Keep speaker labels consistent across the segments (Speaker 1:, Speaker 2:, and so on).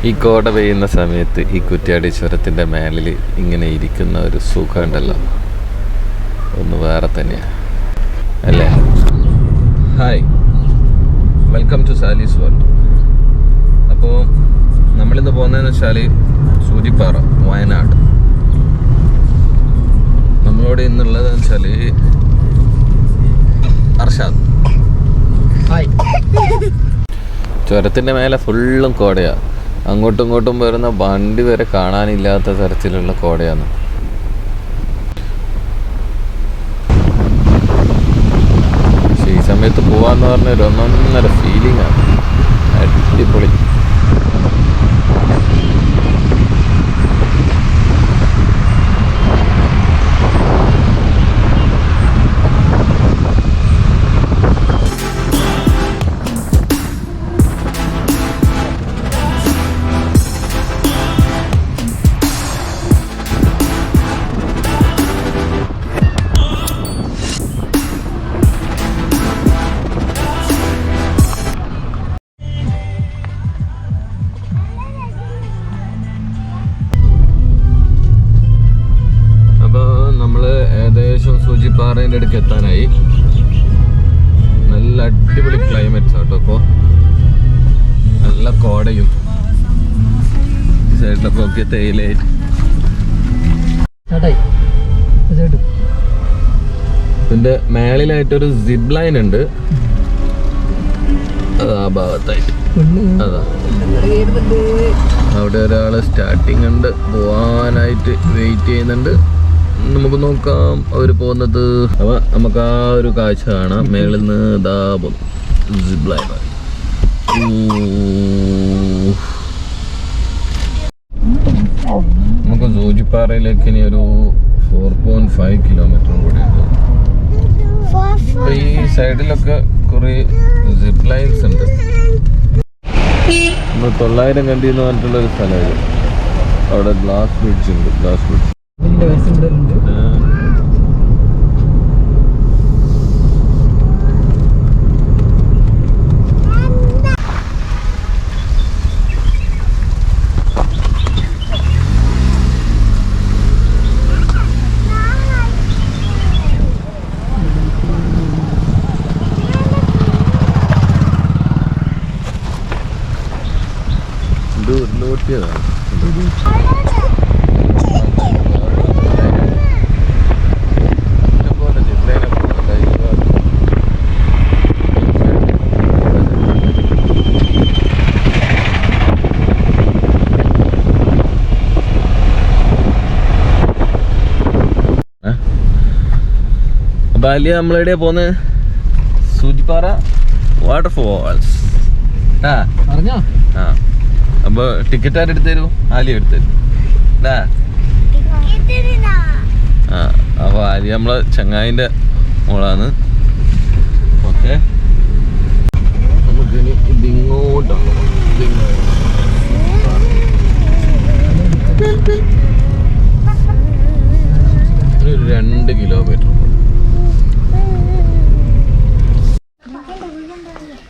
Speaker 1: ഈ കോട പെയ്യുന്ന സമയത്ത് ഈ കുറ്റ്യാടി ചുരത്തിൻ്റെ മേലിൽ ഇങ്ങനെ ഇരിക്കുന്ന ഒരു സുഖമുണ്ടല്ലോ, ഒന്ന് വേറെ തന്നെയാണ് അല്ലേ. Hi, welcome to Sally's world. അപ്പോൾ നമ്മളിന്ന് പോകുന്നതെന്ന് വെച്ചാൽ സൂചിപ്പാറ, വയനാട്. നമ്മളോട് ഇന്നുള്ളതെന്ന് വെച്ചാൽ അർഷാദ്.
Speaker 2: ഹായ്.
Speaker 1: ചുരത്തിൻ്റെ മേലെ ഫുള്ളും കോടയാണ്. അങ്ങോട്ടും ഇങ്ങോട്ടും വരുന്ന വണ്ടി വരെ കാണാനില്ലാത്ത തരത്തിലുള്ള കോടയാണ്. പക്ഷെ ഈ സമയത്ത് പോവാന്ന് പറഞ്ഞ ഒരു ഒന്നൊന്നര ഫീലിംഗ് ആണ്. അടിപൊളി. സൂചിപ്പാറേൻ്റെ അടുക്ക് എത്താനായി. നല്ല അടിപൊളി ക്ലൈമറ്റ്സ് ആട്ടോ. അപ്പോൾ നല്ല കോടയും സൈഡിലൊക്കെ ഒക്കെ തേയിലയായിട്ട്. ഇതിൻ്റെ മേളിലായിട്ടൊരു സിപ്പ് ലൈൻ ഉണ്ട്, അതാ ഭാഗത്തായിട്ട്. അതാ അവിടെ ഒരാള് സ്റ്റാർട്ടിങ് ഉണ്ട്, പോവാനായിട്ട് വെയിറ്റ് ചെയ്യുന്നുണ്ട്. നമുക്ക് നോക്കാം അവർ പോകുന്നത്. അപ്പൊ നമുക്ക് ആ ഒരു കാഴ്ച കാണാം. മേളിൽ നിന്ന് ഇതാ സിപ്പ് ലൈൻ. നമുക്ക് സൂചിപ്പാറയിലേക്ക് ഇനി ഒരു 4.5 കിലോമീറ്ററും കൂടി ഉണ്ട്. അപ്പൊ ഈ സൈഡിലൊക്കെ കുറെ സിപ്പ് ലൈൻസ് ഉണ്ട്. നമ്മൾ 900 കണ്ടി എന്ന് പറഞ്ഞിട്ടുള്ളൊരു സ്ഥലമാണ്. അവിടെ ഗ്ലാസ് ബ്രിഡ്ജ് ഉണ്ട്. ഗ്ലാസ് ബ്രിഡ്ജ് നോട്ടിയതാണ്. ബാല്യ നമ്മളെവിടെയാ പോന്ന്? സൂചിപ്പാറ വാട്ടർഫോൾസ്. അപ്പൊ ടിക്കറ്റ് ആര് എടുത്തു തരൂ? ആലിയ എടുത്തു തരും. അപ്പൊ ആലിയ നമ്മളെ ചങ്ങായിന്റെ മോളാണ്. ഓക്കെ, നമുക്കിനി ഇതിങ്ങോട്ടാണ്. ഒരു 2 കിലോമീറ്റർ.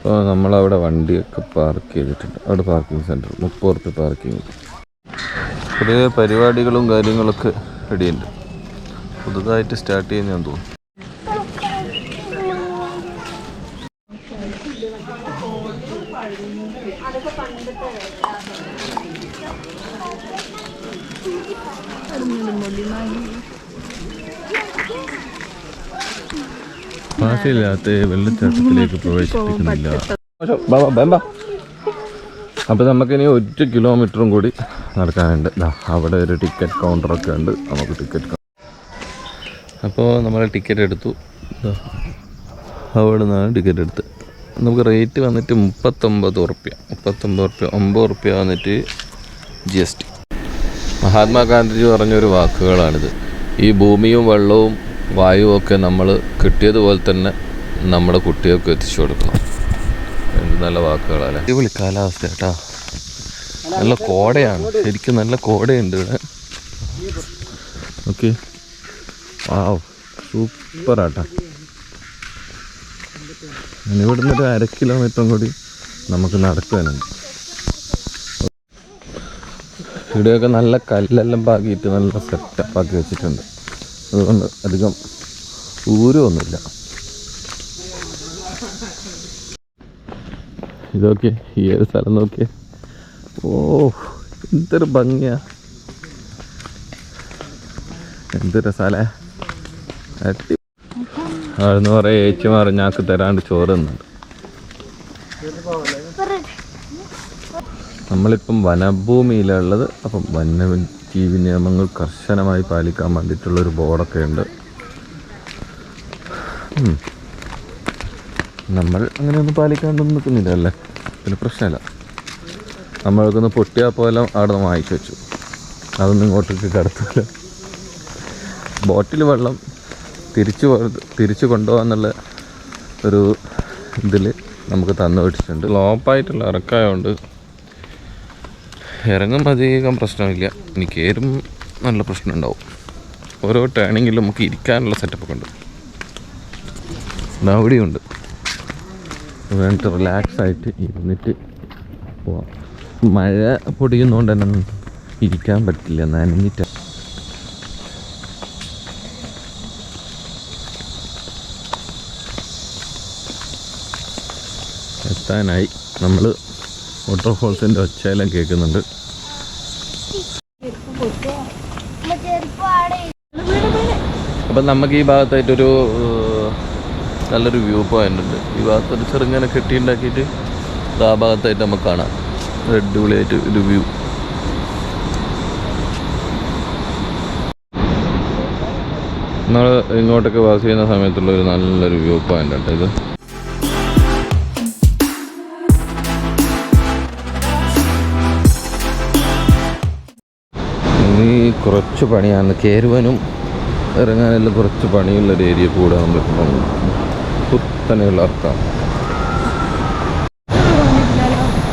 Speaker 1: അപ്പോൾ നമ്മളവിടെ വണ്ടിയൊക്കെ പാർക്ക് ചെയ്തിട്ടുണ്ട്. അവിടെ പാർക്കിംഗ് സെൻറ്റർ 30 റുപ്യ പാർക്കിംഗ്. കുറേ പരിപാടികളും കാര്യങ്ങളൊക്കെ റെഡിയുണ്ട്. പുതുതായിട്ട് സ്റ്റാർട്ട് ചെയ്യുന്ന തോന്നുന്നു. ഭാഷയില്ലാത്ത വെള്ളച്ചാട്ടത്തിലേക്ക് പ്രവേശിപ്പിക്കുന്നില്ല. അപ്പോൾ നമുക്കിനി 1 കിലോമീറ്ററും കൂടി നടക്കാനുണ്ട്. അവിടെ ഒരു ടിക്കറ്റ് കൗണ്ടറൊക്കെ ഉണ്ട്. നമുക്ക് ടിക്കറ്റ്. അപ്പോൾ നമ്മൾ ടിക്കറ്റ് എടുത്തു. അവിടെ നിന്നാണ് ടിക്കറ്റ് എടുത്ത്. നമുക്ക് റേറ്റ് വന്നിട്ട് 39 റുപ്യ. 9 റുപ്യ വന്നിട്ട് GST. മഹാത്മാഗാന്ധിജി പറഞ്ഞൊരു വാക്കുകളാണിത്. ഈ ഭൂമിയും വെള്ളവും വായുവും ഒക്കെ നമ്മൾ കിട്ടിയതുപോലെ തന്നെ നമ്മുടെ കുട്ടികൾക്ക് എത്തിച്ചു കൊടുക്കണം. എന്ത് നല്ല വാക്കുകളല്ലേ. അടിപൊളി കാലാവസ്ഥ കേട്ടോ. നല്ല കോടയാണ്, ശരിക്കും നല്ല കോടയുണ്ട് ഇവിടെ. ഓക്കെ, വാവ്, സൂപ്പറാട്ടാ. ഇവിടുന്ന് ഒരു 1/2 കിലോമീറ്ററും കൂടി നമുക്ക് നടക്കാനുണ്ട്. ഇവിടെയൊക്കെ നല്ല കല്ലെല്ലാം പാകിയിട്ട് നല്ല സെറ്റപ്പാക്കി വെച്ചിട്ടുണ്ട്. അതുകൊണ്ട് അധികം ഊരമൊന്നുമില്ല. ഇതൊക്കെ ഈ ഒരു സ്ഥലം നോക്കിയേ. ഓ എന്തൊരു ഭംഗിയാ, എന്തൊരു സ്ഥലേ. അതെന്ന് പറയാം ഏച്ചിമാർ ഞാക്ക് തരാണ്ട് ചോറ് തന്നുണ്ട്. നമ്മളിപ്പം വനഭൂമിയിലുള്ളത്. അപ്പം വന്യജീവി നിയമങ്ങൾ കർശനമായി പാലിക്കാൻ വേണ്ടിയിട്ടുള്ളൊരു ബോർഡൊക്കെ ഉണ്ട്. നമ്മൾ അങ്ങനെയൊന്നും പാലിക്കാണ്ടൊന്നും നിൽക്കുന്നില്ല അല്ലേ, പിന്നെ പ്രശ്നമില്ല. നമ്മൾക്കൊന്ന് പൊട്ടിയാൽ പോലെ അവിടെ നിന്ന് വാങ്ങിച്ചു വെച്ചു, അതൊന്നും ഇങ്ങോട്ടേക്ക് കടത്തില്ല. ബോട്ടിൽ വെള്ളം തിരിച്ചു കൊണ്ടുപോകാന്നുള്ള ഒരു ഇതിൽ നമുക്ക് തന്നു വെച്ചിട്ടുണ്ട്. ലോപ്പായിട്ടുള്ള ഇറക്കായതുകൊണ്ട് ഇറങ്ങുമ്പോൾ അധികം പ്രശ്നമില്ല. ഇനി കയറും നല്ല പ്രശ്നം ഉണ്ടാവും. ഓരോ ടേണിങ്ങിലും നമുക്ക് ഇരിക്കാനുള്ള സെറ്റപ്പൊക്കെ ഉണ്ട്. അവിടെയുണ്ട്, വേണ്ടിട്ട് റിലാക്സ് ആയിട്ട് ഇരുന്നിട്ട് പോവാം. മഴ പൊടിയുന്നതുകൊണ്ട് തന്നെ ഇരിക്കാൻ പറ്റില്ല, നനഞ്ഞിട്ട്. എത്താനായി. നമ്മൾ വാട്ടർഫോൾസിൻ്റെ ഒച്ചയെല്ലാം കേൾക്കുന്നുണ്ട്. അപ്പം നമുക്ക് ഈ ഭാഗത്തായിട്ടൊരു നല്ലൊരു വ്യൂ പോയിൻ്റ് ഉണ്ട്. ഈ ഭാഗത്തൊരു ചെറുങ്ങനെ കെട്ടിയുണ്ടാക്കിയിട്ട് ആ ഭാഗത്തായിട്ട് നമുക്ക് കാണാം. അടിപൊളിയായിട്ട് ഒരു വ്യൂ. നമ്മൾ ഇങ്ങോട്ടൊക്കെ പാസ് ചെയ്യുന്ന സമയത്തുള്ള ഒരു നല്ലൊരു വ്യൂ പോയിൻ്റ് ഉണ്ട് ഇത്. ഇനി കുറച്ച് പണിയാണ്, കയറുവാനും ഇറങ്ങാനെല്ലാം കുറച്ച് പണിയുള്ളൊരു ഏരിയ കൂടെ നമ്മൾ കുത്തനെയുള്ള അർത്ഥം.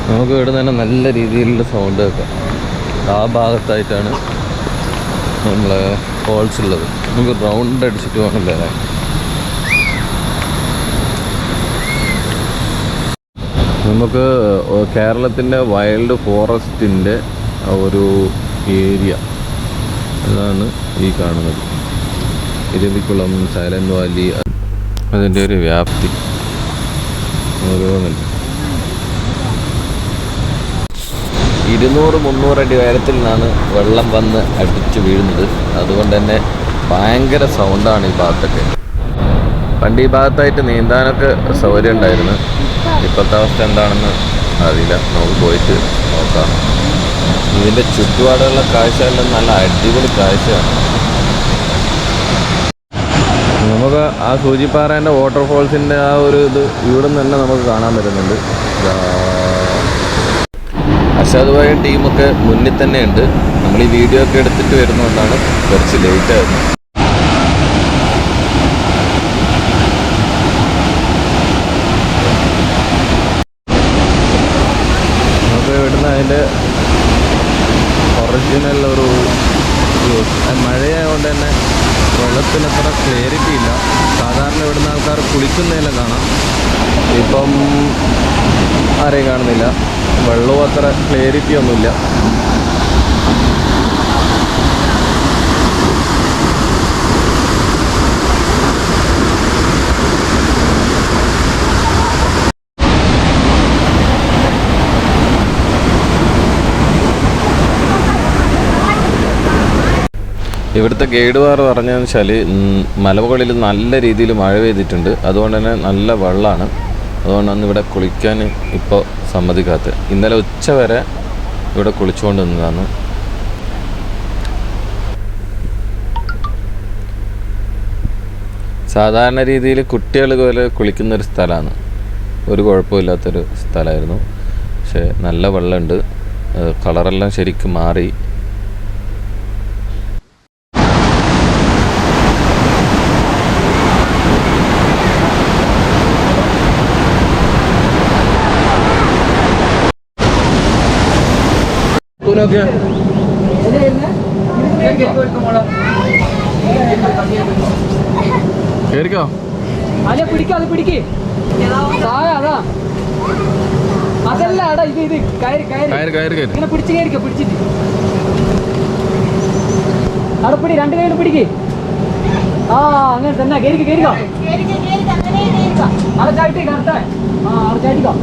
Speaker 1: നമുക്ക് ഇവിടെ തന്നെ നല്ല രീതിയിലുള്ള സൗണ്ട് കേൾക്കാം. ആ ഭാഗത്തായിട്ടാണ് നമ്മളെ ഫോൾസ് ഉള്ളത്. നമുക്ക് റൗണ്ട് അടിച്ചിട്ട് വേണമല്ലേ. നമുക്ക് കേരളത്തിൻ്റെ വൈൽഡ് ഫോറസ്റ്റിൻ്റെ ഒരു ഏരിയ അതാണ് ഈ കാണുന്നത്. ഇരവിക്കുളം, സൈലന്റ് വാലി, അതിൻ്റെ ഒരു വ്യാപ്തി ഓരോന്നില്ല. 200-300 അടി ഉയരത്തിൽ നിന്നാണ് വെള്ളം വന്ന് അടിച്ചു വീഴുന്നത്. അതുകൊണ്ട് തന്നെ ഭയങ്കര സൗണ്ടാണ് ഈ ഭാഗത്തൊക്കെ. പണ്ട് ഈ ഭാഗത്തായിട്ട് നീന്താനൊക്കെ സൗകര്യം ഉണ്ടായിരുന്നു. ഇപ്പോഴത്തെ അവസ്ഥ എന്താണെന്ന് അറിയില്ല, നമുക്ക് പോയിട്ട് നോക്കാം. ഇതിൻ്റെ ചുറ്റുപാടുള്ള കാഴ്ചയെല്ലാം നല്ല അടിപൊളി കാഴ്ചയാണ്. നമുക്ക് ആ സൂചിപ്പാറേൻ്റെ വാട്ടർഫോൾസിൻ്റെ ആ ഒരു ഇത് ഇവിടെ നിന്ന് തന്നെ നമുക്ക് കാണാൻ പറ്റുന്നുണ്ട്. അഷാദ് ഭായി ടീമൊക്കെ മുന്നിൽ തന്നെ ഉണ്ട്. നമ്മൾ ഈ വീഡിയോ ഒക്കെ എടുത്തിട്ട് വരുന്നതുകൊണ്ടാണ് കുറച്ച് ലേറ്റ് ആയിരുന്നത്. നമുക്ക് ഇവിടുന്ന് അതിൻ്റെ ഒറിജിനൽ ഒരു മഴയായതുകൊണ്ട് തന്നെ വെള്ളത്തിന് അത്ര ക്ലിയറിറ്റി ഇല്ല. സാധാരണ ഇവിടുന്ന് ആൾക്കാർ കുളിക്കുന്നതെല്ലാം കാണാം. ഇപ്പം ആരെയും കാണുന്നില്ല. വെള്ളവും അത്ര ക്ലിയറിറ്റി ഒന്നുമില്ല. ഇവിടുത്തെ ഗൈഡുകാർ പറഞ്ഞതെന്ന് വെച്ചാൽ മലമുകളിൽ നല്ല രീതിയിൽ മഴ പെയ്തിട്ടുണ്ട്. അതുകൊണ്ട് തന്നെ നല്ല വെള്ളമാണ്. അതുകൊണ്ടാണ് ഇവിടെ കുളിക്കാൻ ഇപ്പോൾ സമ്മതിക്കാത്തത്. ഇന്നലെ ഉച്ച വരെ ഇവിടെ കുളിച്ചുകൊണ്ട് നിന്നതാണ്. സാധാരണ രീതിയിൽ കുട്ടികൾ പോലെ കുളിക്കുന്നൊരു സ്ഥലമാണ്. ഒരു കുഴപ്പമില്ലാത്തൊരു സ്ഥലമായിരുന്നു. പക്ഷേ നല്ല വെള്ളമുണ്ട്. കളറെല്ലാം ശരിക്കും മാറി. കേറിക്കോ.
Speaker 2: അല്ല പിടിക്ക, അത് പിടിക്ക്. അതാ അതല്ല, ഇത് കയറി കയറി ഇങ്ങനെ പിടിച്ച് കയറിക്കോ, പിടിച്ചിട്ട് അവിടെ പിടി, രണ്ട് കൈ പിടിക്ക്. ആ അങ്ങനെ തന്നെ. കേറിക്കോ. അവിടെ ചാട്ടി കറക്റ്റ്. ആ അവിടെ ചാട്ടിക്കോ.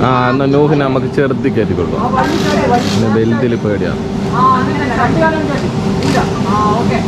Speaker 1: ആ എന്നാ നൂഹിനെ നമുക്ക് ചെറുതി കയറ്റി കൊടുക്കാം. വലുതിൽ പേടിയാണ്.
Speaker 2: ആ അങ്ങനെ തന്നെ. രണ്ട് കാലം ചാട്ടി. ആ ഓക്കെ.